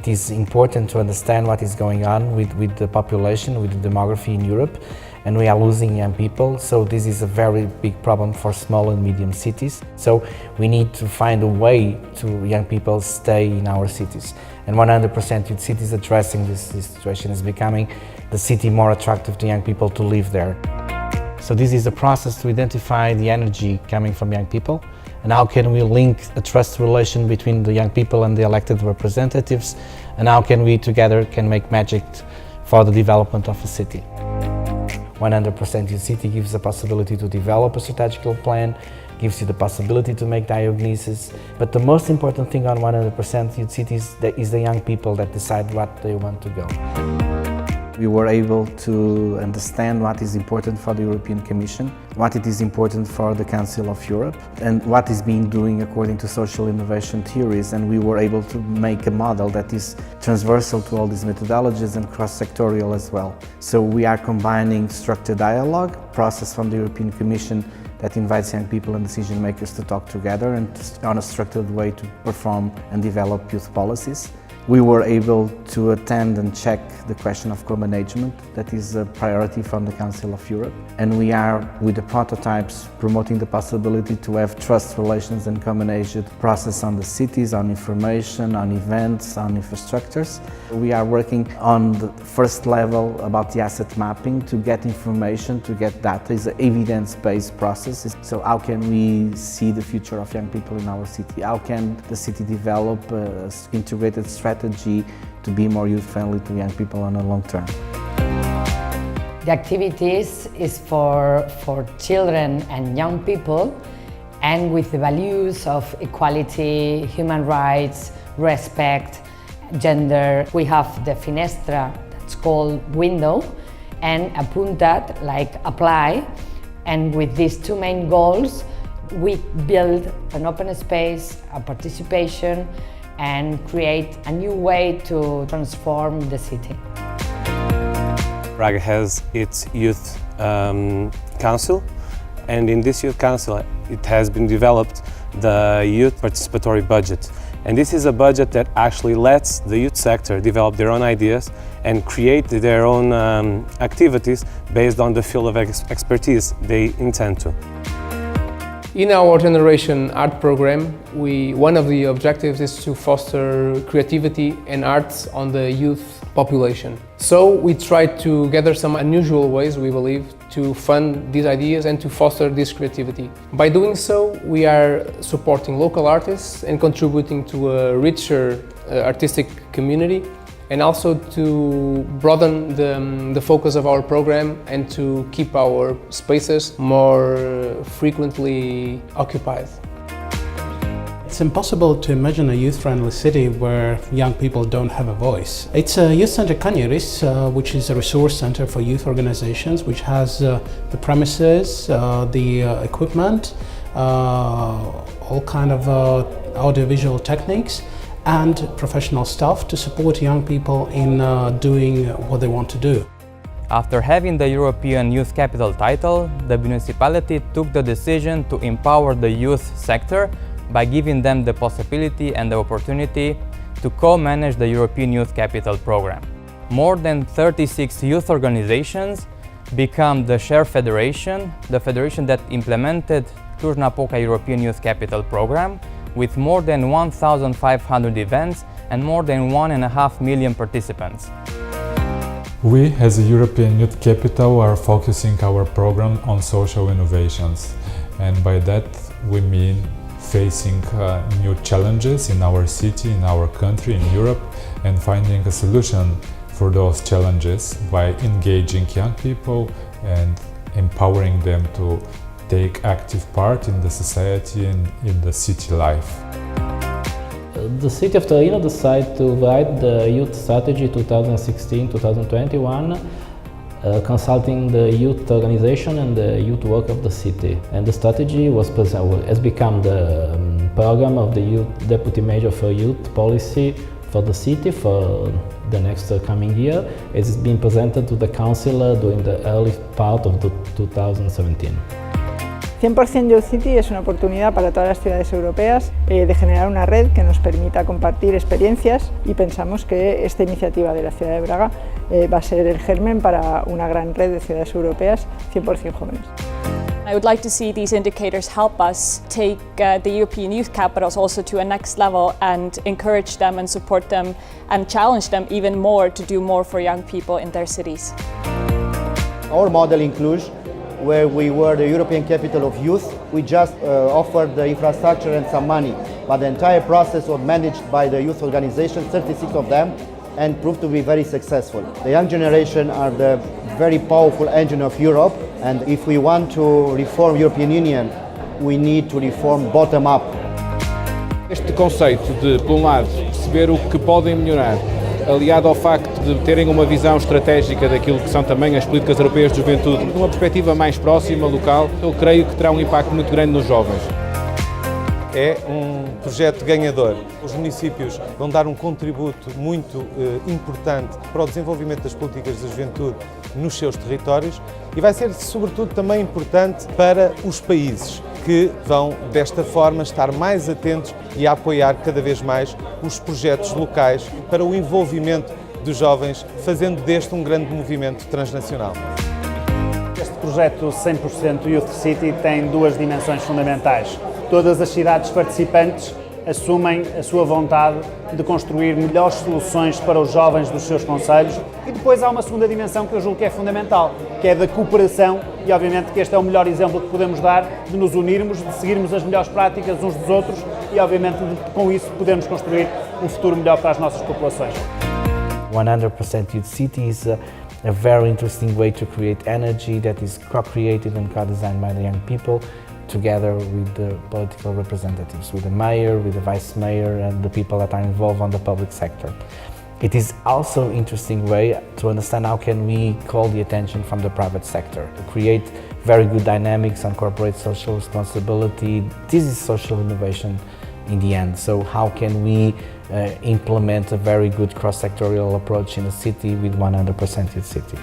is important to understand what is going on with the population, with the demography in Europe, and we are losing young people. So this is a very big problem for small and medium cities. So we need to find a way to young people stay in our cities. And 100% Youth Cities addressing this situation is becoming the city more attractive to young people to live there. So this is a process to identify the energy coming from young people, and how can we link a trust relation between the young people and the elected representatives, and how can we together can make magic for the development of a city. 100% Youth City gives the possibility to develop a strategical plan, gives you the possibility to make diagnoses, but the most important thing on 100% Youth Cities is the young people that decide what they want to go. We were able to understand what is important for the European Commission, what it is important for the Council of Europe, and what is being doing according to social innovation theories, and we were able to make a model that is transversal to all these methodologies and cross-sectorial as well. So we are combining structured dialogue, process from the European Commission that invites young people and decision makers to talk together and on a structured way to perform and develop youth policies. We were able to attend and check the question of co-management, that is a priority from the Council of Europe. And we are, with the prototypes, promoting the possibility to have trust relations and co-managed process on the cities, on information, on events, on infrastructures. We are working on the first level about the asset mapping to get information, to get data. It's an evidence-based process. So how can we see the future of young people in our city? How can the city develop an integrated strategy to be more youth-friendly to young people on the long term? The activities is for children and young people, and with the values of equality, human rights, respect, gender. We have the finestra, that's called window, and apuntat, like apply. And with these two main goals, we build an open space, a participation, and create a new way to transform the city. Prague has its youth council, and in this youth council it has been developed the youth participatory budget. And this is a budget that actually lets the youth sector develop their own ideas and create their own activities based on the field of expertise they intend to. In our Generation Art program, one of the objectives is to foster creativity and arts on the youth population. So we try to gather some unusual ways, we believe, to fund these ideas and to foster this creativity. By doing so, we are supporting local artists and contributing to a richer artistic community, and also to broaden the focus of our program and to keep our spaces more frequently occupied. It's impossible to imagine a youth-friendly city where young people don't have a voice. It's a youth center Kanieris, which is a resource center for youth organizations, which has the premises, the equipment, all kind of audiovisual techniques, and professional staff to support young people in doing what they want to do. After having the European Youth Capital title, the municipality took the decision to empower the youth sector by giving them the possibility and the opportunity to co-manage the European Youth Capital program. More than 36 youth organizations become the Share Federation, the federation that implemented Cluj-Napoca European Youth Capital program, with more than 1,500 events and more than 1.5 million participants. We, as a European Youth Capital, are focusing our program on social innovations, and by that we mean facing new challenges in our city, in our country, in Europe, and finding a solution for those challenges by engaging young people and empowering them to take active part in the society and in the city life. The city of Torino decided to write the youth strategy 2016-2021, consulting the youth organization and the youth work of the city. And the strategy has become the program of the youth deputy major for youth policy for the city for the next coming year. It's been presented to the council during the early part of 2017. 100% Youth City es una oportunidad para todas las ciudades europeas de generar una red que nos permita compartir experiencias y pensamos que esta iniciativa de la ciudad de Braga va a ser el germen para una gran red de ciudades europeas 100% jóvenes. I would like to see these indicators help us take the European youth capitals also to a next level and encourage them and support them and challenge them even more to do more for young people in their cities. Our model in Cluj, where we were the European capital of youth, we just offered the infrastructure and some money, but the entire process was managed by the youth organizations, 36 of them, and proved to be very successful. The young generation are the very powerful engine of Europe, and if we want to reform European Union, we need to reform bottom-up. Este conceito de, por um lado, perceber o que podem melhorar, aliado ao facto de terem uma visão estratégica daquilo que são também as políticas europeias de juventude, numa perspectiva mais próxima, local, eu creio que terá um impacto muito grande nos jovens. É um projeto ganhador. Os municípios vão dar um contributo muito importante para o desenvolvimento das políticas de juventude nos seus territórios e vai ser, sobretudo, também importante para os países que vão, desta forma, estar mais atentos e a apoiar cada vez mais os projetos locais para o envolvimento dos jovens, fazendo deste um grande movimento transnacional. Este projeto 100% Youth City tem duas dimensões fundamentais. Todas as cidades participantes assumem a sua vontade de construir melhores soluções para os jovens dos seus concelhos e depois há uma segunda dimensão que eu julgo que é fundamental, que é da cooperação e obviamente que este é o melhor exemplo que podemos dar de nos unirmos, de seguirmos as melhores práticas uns dos outros e obviamente com isso podemos construir um futuro melhor para as nossas populações. 100% Youth City is a very interesting way to create energy that is co-created and co-designed by the young people, together with the political representatives, with the mayor, with the vice mayor and the people that are involved on the public sector. It is also an interesting way to understand how can we call the attention from the private sector, to create very good dynamics on corporate social responsibility. This is social innovation in the end, so how can we implement a very good cross-sectorial approach in a city with 100% Youth City.